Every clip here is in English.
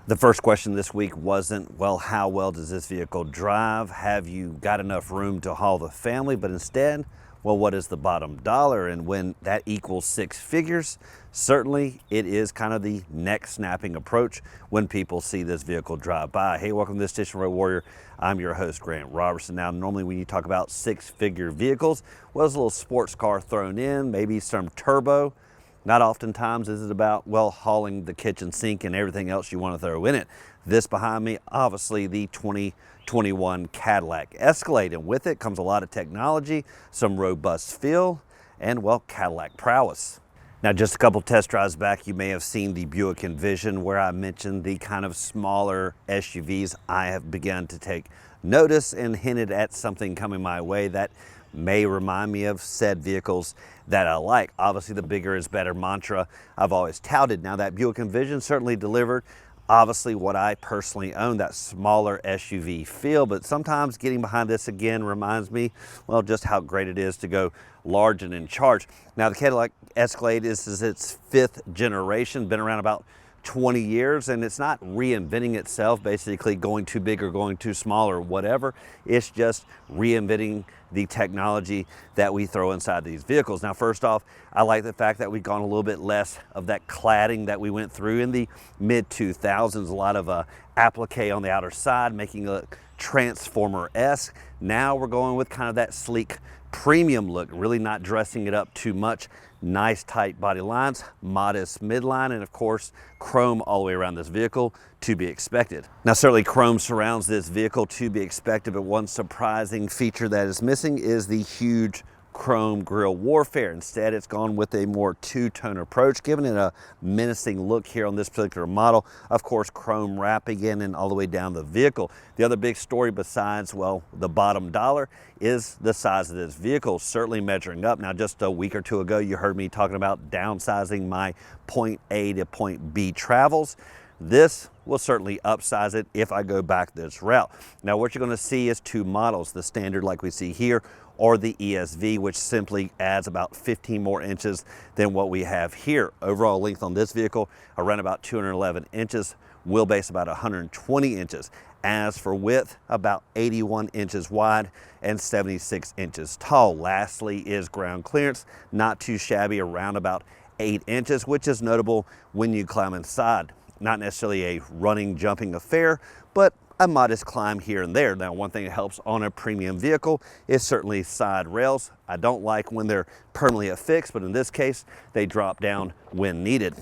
The first question this week wasn't, well, how well does this vehicle drive? Have you got enough room to haul the family? But instead, well, what is the bottom dollar? And when that equals six figures, certainly it is kind of the neck snapping approach when people see this vehicle drive by. Hey, welcome to the Station Road Warrior. I'm your host, Grant Roberson. Now, normally when you talk about six-figure vehicles, well, there's a little sports car thrown in, maybe some turbo. Not oftentimes is it about, well, hauling the kitchen sink and everything else you want to throw in it. This behind me, obviously the 2021 Cadillac Escalade, and with it comes a lot of technology, some robust feel, and, well, Cadillac prowess. Now, just a couple test drives back, you may have seen the Buick Envision where I mentioned the kind of smaller SUVs. I have begun to take notice and hinted at something coming my way that may remind me of said vehicles that I like. Obviously, the bigger is better mantra I've always touted. Now, that Buick Envision certainly delivered obviously what I personally own, that smaller SUV feel, but sometimes getting behind this again reminds me, well, just how great it is to go large and in charge. Now, the Cadillac Escalade is its fifth generation, been around about 20 years, and it's not reinventing itself, basically going too big or going too small or whatever. It's just reinventing the technology that we throw inside these vehicles. Now, first off, I like the fact that we've gone a little bit less of that cladding that we went through in the mid-2000s, a lot of applique on the outer side, making it look Transformer-esque. Now we're going with kind of that sleek premium look, really not dressing it up too much. Nice tight body lines, modest midline, and of course, chrome all the way around this vehicle, to be expected. Now, certainly chrome surrounds this vehicle, to be expected, but one surprising feature that is missing is the huge chrome grille warfare. Instead, it's gone with a more two-tone approach, giving it a menacing look here on this particular model. Of course, chrome wrapping in and all the way down the vehicle. The other big story besides, well, the bottom dollar is the size of this vehicle, certainly measuring up. Now, just a week or two ago, you heard me talking about downsizing my point A to point B travels. This will certainly upsize it if I go back this route. Now, what you're going to see is two models, the standard like we see here, or the ESV, which simply adds about 15 more inches than what we have here. Overall length on this vehicle, around about 211 inches, wheelbase about 120 inches. As for width, about 81 inches wide and 76 inches tall. Lastly is ground clearance, not too shabby, around about 8 inches, which is notable when you climb inside. Not necessarily a running, jumping affair, but a modest climb here and there. Now, one thing that helps on a premium vehicle is certainly side rails. I don't like when they're permanently affixed, but in this case, they drop down when needed.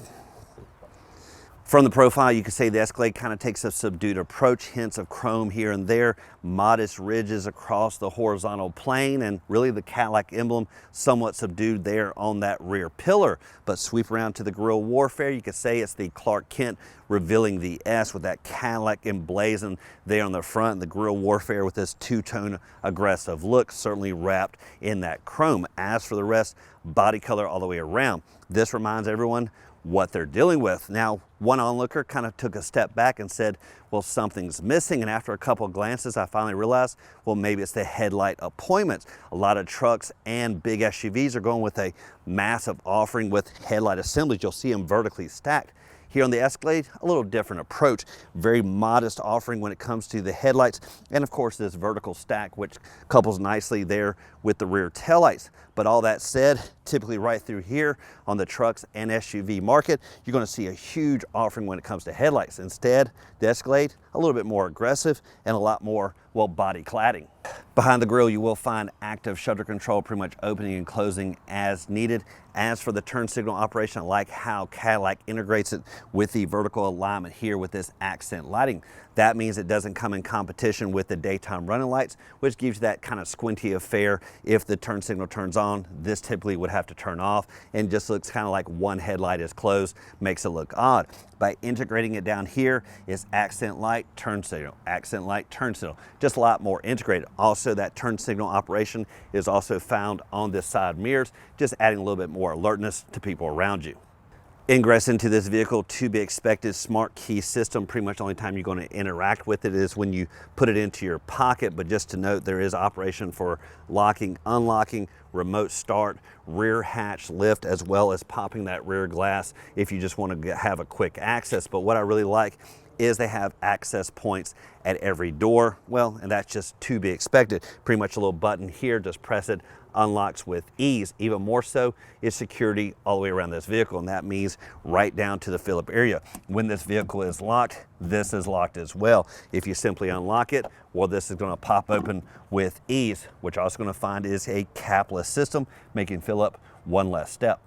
From the profile, you can say the Escalade kind of takes a subdued approach, hints of chrome here and there, modest ridges across the horizontal plane, and really the Cadillac emblem somewhat subdued there on that rear pillar. But sweep around to the grille warfare, you could say it's the Clark Kent revealing the S with that Cadillac emblazoned there on the front, and the grille warfare with this two-tone aggressive look, certainly wrapped in that chrome. As for the rest, body color all the way around. This reminds everyone what they're dealing with. Now, one onlooker kind of took a step back and said, well, something's missing. And after a couple of glances, I finally realized, well, maybe it's the headlight appointments. A lot of trucks and big SUVs are going with a massive offering with headlight assemblies. You'll see them vertically stacked. Here on the Escalade, a little different approach. Very modest offering when it comes to the headlights. And of course, this vertical stack, which couples nicely there with the rear taillights. But all that said, typically right through here on the trucks and SUV market, you're going to see a huge offering when it comes to headlights. Instead, the Escalade, a little bit more aggressive and a lot more, well, body cladding. Behind the grille, you will find active shutter control, pretty much opening and closing as needed. As for the turn signal operation, I like how Cadillac integrates it with the vertical alignment here with this accent lighting. That means it doesn't come in competition with the daytime running lights, which gives you that kind of squinty affair. If the turn signal turns on, this typically would have to turn off, and just looks kind of like one headlight is closed, makes it look odd. By integrating it down here is accent light, turn signal, accent light, turn signal. Just a lot more integrated. Also, that turn signal operation is also found on this side mirrors, just adding a little bit more alertness to people around you. Ingress into this vehicle, to be expected, smart key system. Pretty much the only time you're going to interact with it is when you put it into your pocket, but just to note, there is operation for locking, unlocking, remote start, rear hatch lift, as well as popping that rear glass if you just want to have a quick access. But what I really like is they have access points at every door. Well, and that's just to be expected. Pretty much a little button here, just press it, unlocks with ease. Even more so is security all the way around this vehicle, and that means right down to the fill-up area. When this vehicle is locked, this is locked as well. If you simply unlock it, well, this is going to pop open with ease. What you're also going to find is a capless system, making fill-up one less step.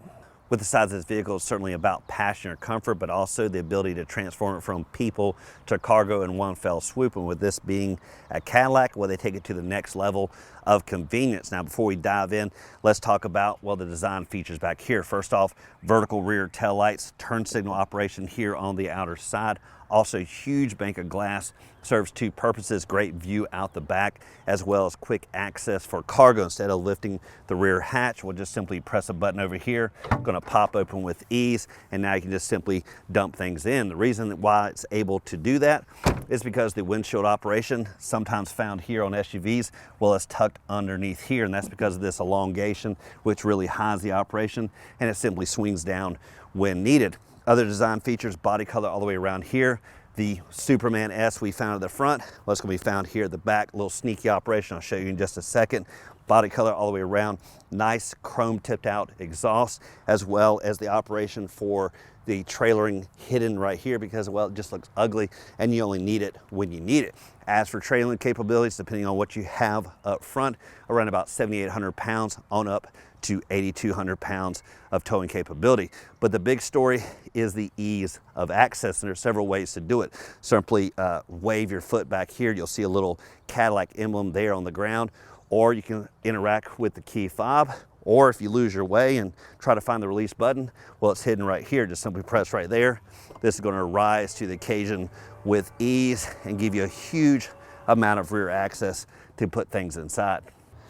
With the size of this vehicle, it's certainly about passenger comfort, but also the ability to transform it from people to cargo in one fell swoop. And with this being a Cadillac, well, they take it to the next level of convenience. Now, before we dive in, let's talk about, well, the design features back here. First off, vertical rear tail lights, turn signal operation here on the outer side. Also, huge bank of glass, serves two purposes: great view out the back, as well as quick access for cargo. Instead of lifting the rear hatch, we'll just simply press a button over here, gonna pop open with ease, and now you can just simply dump things in. The reason why it's able to do that is because the windshield operation, sometimes found here on SUVs, well, it's tucked underneath here, and that's because of this elongation, which really hides the operation, and it simply swings down when needed. Other design features, body color all the way around here. The Superman S we found at the front, well, it's gonna be found here at the back. A little sneaky operation, I'll show you in just a second. Body color all the way around. Nice chrome tipped out exhaust, as well as the operation for the trailering hidden right here because, well, it just looks ugly and you only need it when you need it. As for trailering capabilities, depending on what you have up front, around about 7,800 pounds on up to 8,200 pounds of towing capability. But the big story is the ease of access, and there's several ways to do it. Simply wave your foot back here. You'll see a little Cadillac emblem there on the ground, or you can interact with the key fob, or if you lose your way and try to find the release button, well, it's hidden right here. Just simply press right there. This is going to rise to the occasion with ease and give you a huge amount of rear access to put things inside.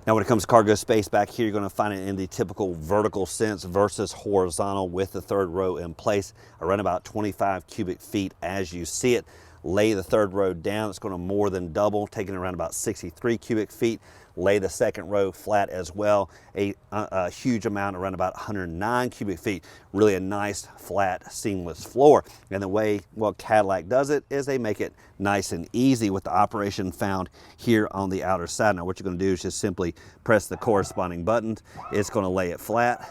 Now, when it comes to cargo space back here, you're going to find it in the typical vertical sense versus horizontal, with the third row in place, around about 25 cubic feet as you see it. Lay the third row down, it's going to more than double, taking around about 63 cubic feet. Lay the second row flat as well, a huge amount, around about 109 cubic feet. Really a nice, flat, seamless floor. And the way, well, Cadillac does it is they make it nice and easy with the operation found here on the outer side. Now, what you're going to do is just simply press the corresponding buttons. It's going to lay it flat,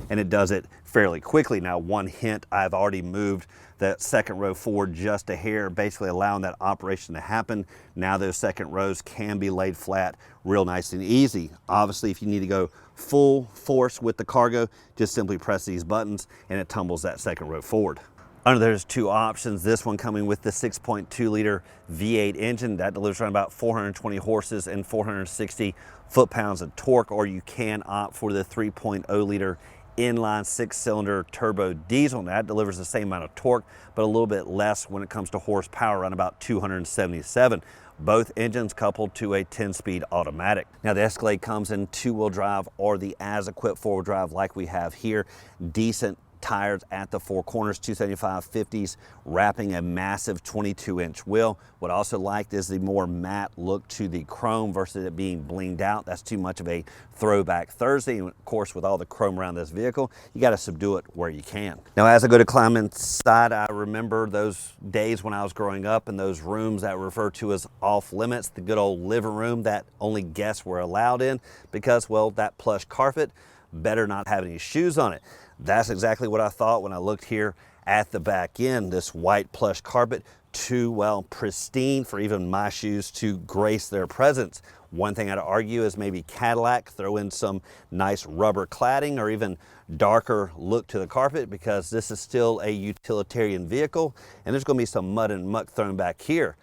and it does it fairly quickly. Now, one hint, I've already moved that second row forward just a hair, basically allowing that operation to happen. Now those second rows can be laid flat real nice and easy. Obviously, if you need to go full force with the cargo, just simply press these buttons and it tumbles that second row forward. Under there's two options. This one coming with the 6.2 liter V8 engine that delivers around about 420 horses and 460 foot-pounds of torque, or you can opt for the 3.0 liter inline six-cylinder turbo diesel. Now, that delivers the same amount of torque, but a little bit less when it comes to horsepower, around about 277. Both engines coupled to a 10-speed automatic. Now, the Escalade comes in two-wheel drive or the as-equipped four-wheel drive like we have here. Decent tires at the four corners, 275 50s, wrapping a massive 22-inch wheel. What I also liked is the more matte look to the chrome versus it being blinged out. That's too much of a throwback Thursday. And of course, with all the chrome around this vehicle, you got to subdue it where you can. Now, as I go to climb inside, I remember those days when I was growing up in those rooms that were referred to as off limits, the good old living room that only guests were allowed in because, well, that plush carpet better not have any shoes on it. That's exactly what I thought when I looked here at the back end. This white plush carpet, too, well, pristine for even my shoes to grace their presence. One thing I'd argue is maybe Cadillac throw in some nice rubber cladding or even darker look to the carpet, because this is still a utilitarian vehicle and there's going to be some mud and muck thrown back here,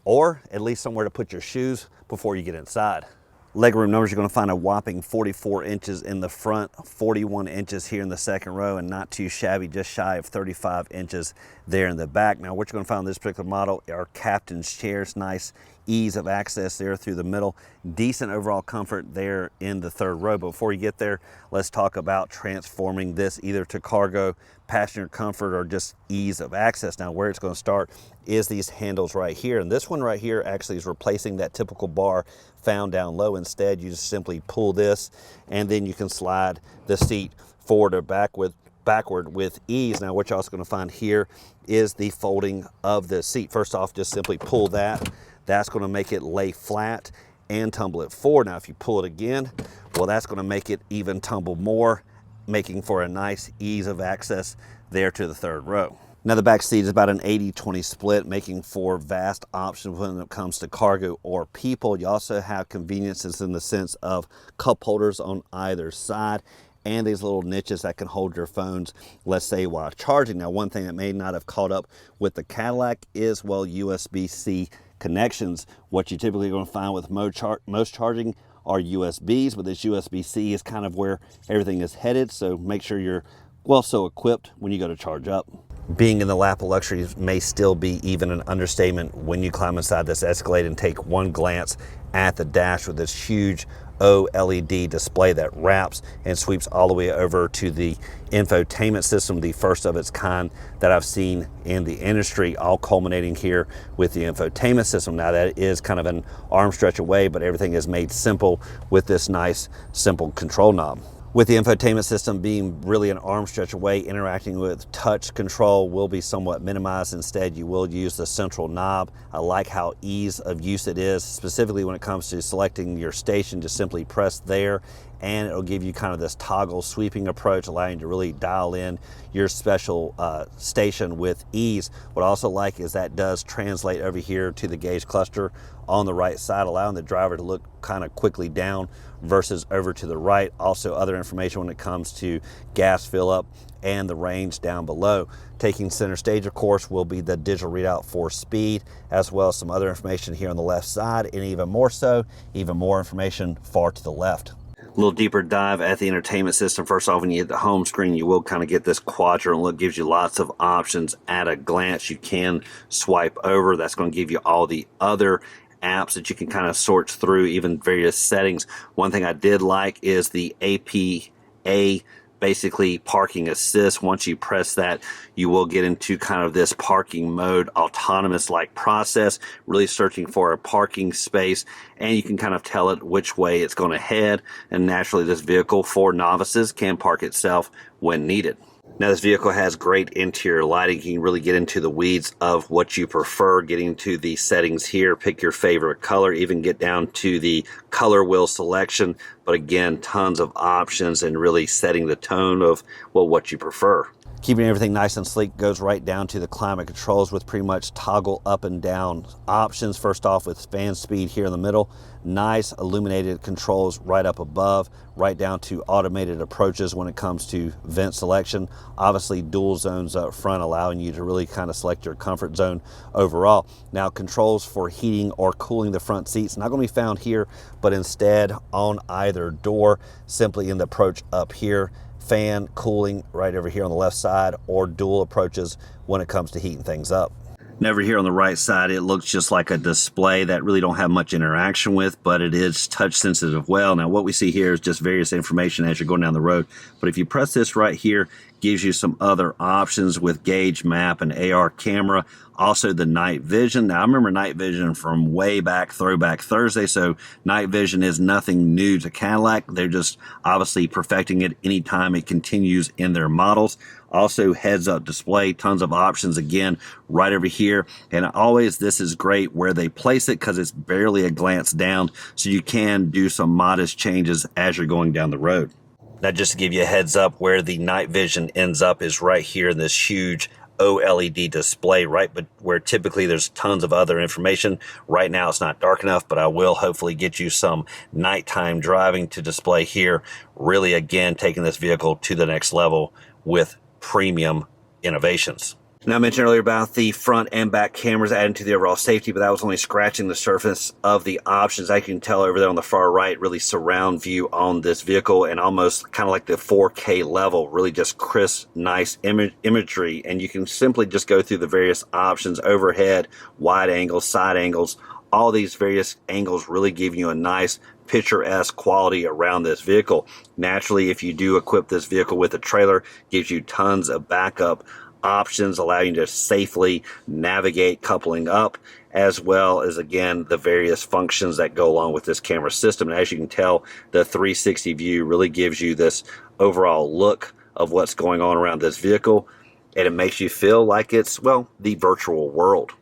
or at least somewhere to put your shoes before you get inside. Legroom numbers, you're going to find a whopping 44 inches in the front, 41 inches here in the second row, and not too shabby, just shy of 35 inches there in the back. Now, what you're going to find on this particular model are captain's chairs. Nice ease of access there through the middle. Decent overall comfort there in the third row. But before you get there, let's talk about transforming this either to cargo, passenger comfort, or just ease of access. Now, where it's going to start is these handles right here. And this one right here actually is replacing that typical bar found down low. Instead, you just simply pull this and then you can slide the seat forward or back with backward with ease. Now what you're also going to find here is the folding of the seat. First off, just simply pull that. That's going to make it lay flat and tumble it forward. Now if you pull it again, well, that's going to make it even tumble more, making for a nice ease of access there to the third row. Now the back seat is about an 80-20 split, making for vast options when it comes to cargo or people. You also have conveniences in the sense of cup holders on either side and these little niches that can hold your phones, let's say while charging. Now one thing that may not have caught up with the Cadillac is, well, USB-C connections. What you typically going to find with most charging are USBs, but this USB-C is kind of where everything is headed, so make sure you're well so equipped when you go to charge up. Being in the lap of luxury may still be even an understatement when you climb inside this Escalade and take one glance at the dash with this huge OLED display that wraps and sweeps all the way over to the infotainment system, the first of its kind that I've seen in the industry, all culminating here with the infotainment system. Now that is kind of an arm stretch away, but everything is made simple with this nice, simple control knob. With the infotainment system being really an arm stretch away, interacting with touch control will be somewhat minimized. Instead, you will use the central knob. I like how ease of use it is, specifically when it comes to selecting your station. Just simply press there and it'll give you kind of this toggle sweeping approach, allowing you to really dial in your special station with ease. What I also like is that does translate over here to the gauge cluster on the right side, allowing the driver to look kind of quickly down versus over to the right. Also other information when it comes to gas fill up and the range down below. Taking center stage, of course, will be the digital readout for speed, as well as some other information here on the left side, and even more information far to the left. A little deeper dive at the entertainment system. First off, when you hit the home screen, you will kind of get this quadrant look. Gives you lots of options at a glance. You can swipe over. That's going to give you all the other apps that you can kind of sort through, even various settings. One thing I did like is the APA, basically parking assist. Once you press that, you will get into kind of this parking mode, autonomous like process, really searching for a parking space, and you can kind of tell it which way it's going to head. And naturally, this vehicle for novices can park itself when needed. Now this vehicle has great interior lighting. You can really get into the weeds of what you prefer, getting to the settings here, pick your favorite color, even get down to the color wheel selection. But again, tons of options and really setting the tone of, well, what you prefer. Keeping everything nice and sleek goes right down to the climate controls with pretty much toggle up and down options. First off with fan speed here in the middle, nice illuminated controls right up above, right down to automated approaches when it comes to vent selection. Obviously dual zones up front, allowing you to really kind of select your comfort zone overall. Now controls for heating or cooling the front seats, not going to be found here, but instead on either door, simply in the approach up here. Fan cooling right over here on the left side, or dual approaches when it comes to heating things up. And over here on the right side, it looks just like a display that really don't have much interaction with, but it is touch sensitive well. Now what we see here is just various information as you're going down the road, but if you press this right here, gives you some other options with gauge, map, and AR camera. Also the night vision. Now I remember night vision from way back, Throwback Thursday, so night vision is nothing new to Cadillac. They're just obviously perfecting it anytime it continues in their models. Also heads up display, tons of options again right over here. And always this is great where they place it because it's barely a glance down, so you can do some modest changes as you're going down the road. Now just to give you a heads up, where the night vision ends up is right here in this huge OLED display, right? But where typically there's tons of other information. Right now it's not dark enough, but I will hopefully get you some nighttime driving to display here. Really, again, taking this vehicle to the next level with premium innovations. Now I mentioned earlier about the front and back cameras adding to the overall safety, but that was only scratching the surface of the options. As you can tell over there on the far right, really surround view on this vehicle, and almost kind of like the 4K level, really just crisp, nice imagery. And you can simply just go through the various options, overhead, wide angles, side angles. All these various angles really give you a nice picturesque quality around this vehicle. Naturally, if you do equip this vehicle with a trailer, gives you tons of backup options, allowing you to safely navigate coupling up, as well as again the various functions that go along with this camera system. And as you can tell, the 360 view really gives you this overall look of what's going on around this vehicle, and it makes you feel like it's, well, the virtual world.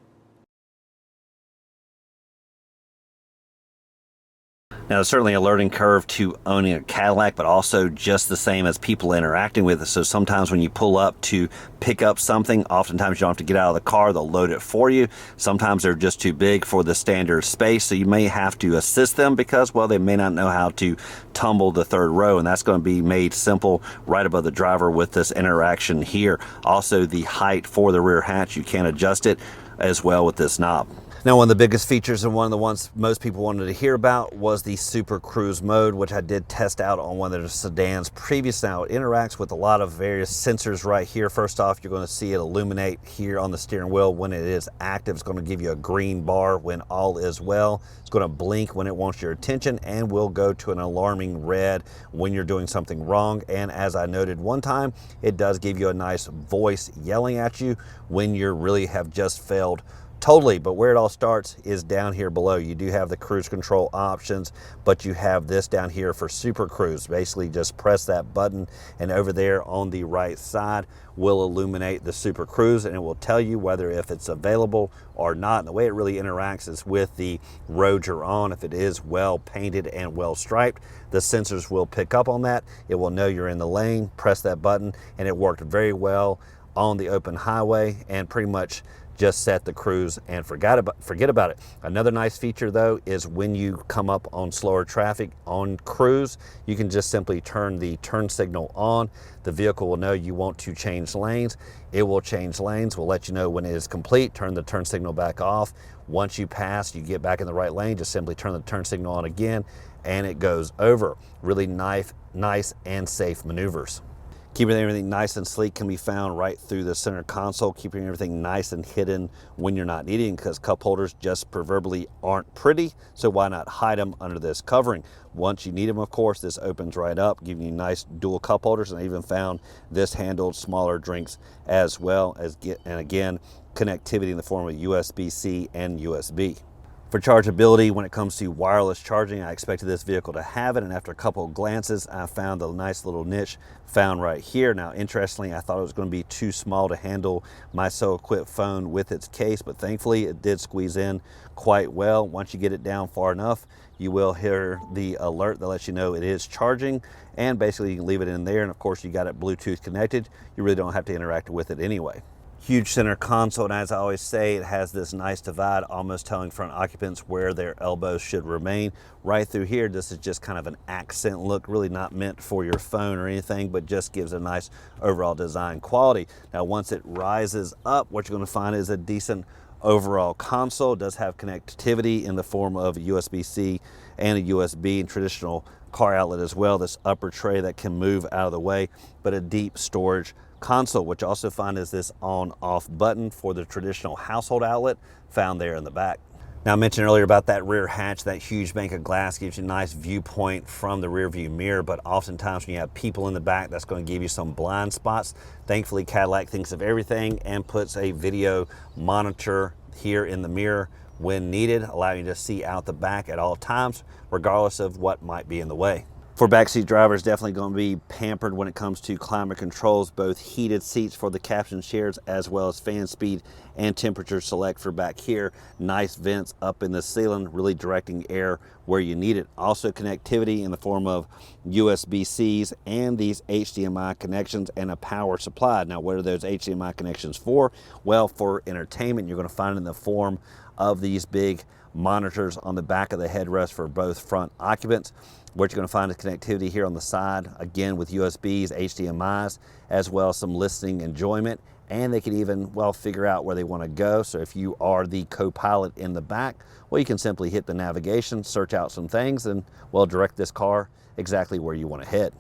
Now, there's certainly a learning curve to owning a Cadillac, but also just the same as people interacting with it. So sometimes when you pull up to pick up something, oftentimes you don't have to get out of the car, they'll load it for you. Sometimes they're just too big for the standard space, so you may have to assist them because, well, they may not know how to tumble the third row, and that's going to be made simple right above the driver with this interaction here. Also, the height for the rear hatch, you can adjust it as well with this knob. Now, one of the biggest features and one of the ones most people wanted to hear about was the Super Cruise mode, which I did test out on one of the sedans previous. Now, it interacts with a lot of various sensors right here. First off, you're going to see it illuminate here on the steering wheel when it is active. It's going to give you a green bar when all is well. It's going to blink when it wants your attention and will go to an alarming red when you're doing something wrong. And as I noted one time, it does give you a nice voice yelling at you when you really have just failed totally. But where it all starts is down here below. You do have the cruise control options, but you have this down here for Super Cruise. Basically just press that button and over there on the right side will illuminate the Super Cruise, and it will tell you whether if it's available or not. And the way it really interacts is with the road you're on. If it is well painted and well striped, the sensors will pick up on that. It will know you're in the lane, press that button, and it worked very well on the open highway and pretty much just set the cruise and forget about it. Another nice feature though is when you come up on slower traffic on cruise, you can just simply turn the turn signal on. The vehicle will know you want to change lanes. It will change lanes, will let you know when it is complete, turn the turn signal back off. Once you pass, you get back in the right lane, just simply turn the turn signal on again and it goes over. Really nice and safe maneuvers. Keeping everything nice and sleek can be found right through the center console, keeping everything nice and hidden when you're not needing, because cup holders just proverbially aren't pretty, so why not hide them under this covering? Once you need them, of course, this opens right up, giving you nice dual cup holders, and I even found this handled smaller drinks as well, and again, connectivity in the form of USB-C and USB. For chargeability, when it comes to wireless charging, I expected this vehicle to have it, and after a couple of glances, I found the nice little niche found right here. Now, interestingly, I thought it was going to be too small to handle my so-equipped phone with its case, but thankfully it did squeeze in quite well. Once you get it down far enough, you will hear the alert that lets you know it is charging, and basically you can leave it in there, and of course you got it Bluetooth connected. You really don't have to interact with it anyway. Huge center console, and as I always say, it has this nice divide, almost telling front occupants where their elbows should remain. Right through here, this is just kind of an accent look, really not meant for your phone or anything, but just gives a nice overall design quality. Now, once it rises up, what you're going to find is a decent overall console. It does have connectivity in the form of a USB-C and a USB and traditional car outlet as well. This upper tray that can move out of the way, but a deep storage console, which you also find is this on-off button for the traditional household outlet found there in the back. Now, I mentioned earlier about that rear hatch, that huge bank of glass gives you a nice viewpoint from the rear view mirror, but oftentimes when you have people in the back, that's going to give you some blind spots. Thankfully, Cadillac thinks of everything and puts a video monitor here in the mirror when needed, allowing you to see out the back at all times, regardless of what might be in the way. For backseat drivers, definitely going to be pampered when it comes to climate controls, both heated seats for the captain chairs as well as fan speed and temperature select for back here. Nice vents up in the ceiling, really directing air where you need it. Also connectivity in the form of USB-Cs and these HDMI connections and a power supply. Now, what are those HDMI connections for? Well, for entertainment, you're going to find it in the form of these big monitors on the back of the headrest for both front occupants. What you're going to find is connectivity here on the side, again with USBs, HDMIs, as well as some listening enjoyment, and they can even, well, figure out where they want to go. So if you are the co-pilot in the back, well, you can simply hit the navigation, search out some things, and, well, direct this car exactly where you want to head.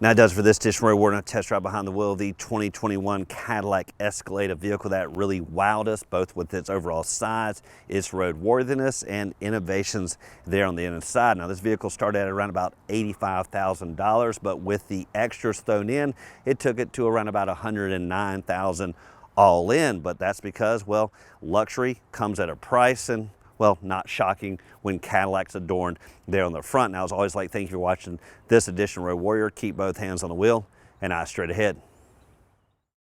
Now, it does for this edition where we're going to test right behind the wheel of the 2021 Cadillac Escalade, a vehicle that really wowed us, both with its overall size, its roadworthiness, and innovations there on the inside. Now, this vehicle started at around about $85,000, but with the extras thrown in, it took it to around about $109,000 all in. But that's because, well, luxury comes at a price, and well, not shocking when Cadillac's adorned there on the front. Now, as always, thank you for watching this edition of Road Warrior. Keep both hands on the wheel and eyes straight ahead.